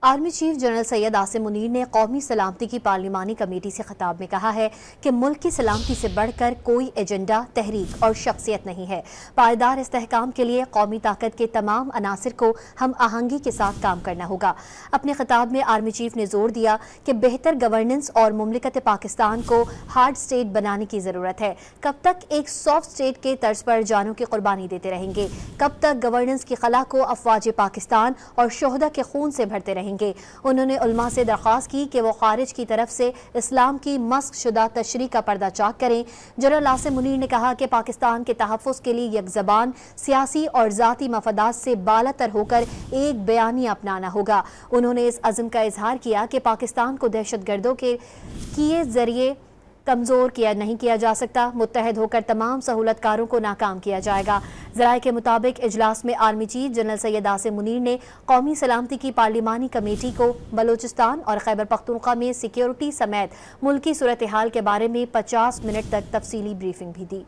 Army chief general Syed Asim Munir ने कौमी सलामती की पार्लिमानी कमेटी से खिताब में कहा है कि मुल्क की सलामती से बढ़कर कोई एजेंडा, तहरीक और शख्सियत नहीं है। पायदार इस्तेहकाम के लिए कौमी ताकत के तमाम अनासिर को हम आहंगी के साथ काम करना होगा। अपने खिताब में आर्मी चीफ ने जोर दिया कि बेहतर गवर्नेंस और मुमलिकत पाकिस्तान को हार्ड स्टेट बनाने की ज़रूरत है। कब तक एक सॉफ्ट स्टेट के तर्ज पर जानों की कुर्बानी देते रहेंगे? कब तक गवर्नेंस की खला को अफवाज पाकिस्तान और शोहदा के खून से भरते रहेंगे? उन्होंने उलमा से दरख्वास्त की कि वो खारिज की तरफ से इस्लाम की मस्क शुदा तशरीह का पर्दा चाक करें। जनरल आसिम मुनीर ने कहा कि पाकिस्तान के तहफ़्फ़ुज़ के लिए एक ज़बान, सियासी और ज़ाती मफादात से बालातर होकर एक बयानिया अपनाना होगा। उन्होंने इस अज़्म का इजहार किया कि पाकिस्तान को दहशतगर्दों के किए जरिए कमज़ोर नहीं किया जा सकता। मुत्तहद होकर तमाम सहूलतकारों को नाकाम किया जाएगा। ज़राए के मुताबिक इजलास में army chief general Syed Asim Munir ने कौमी सलामती की पार्लिमानी कमेटी को बलोचिस्तान और खैबर पख्तूनख्वा में सिक्योरिटी समेत मुल्की सूरत हाल के बारे में 50 मिनट तक तफसीली ब्रीफिंग भी दी।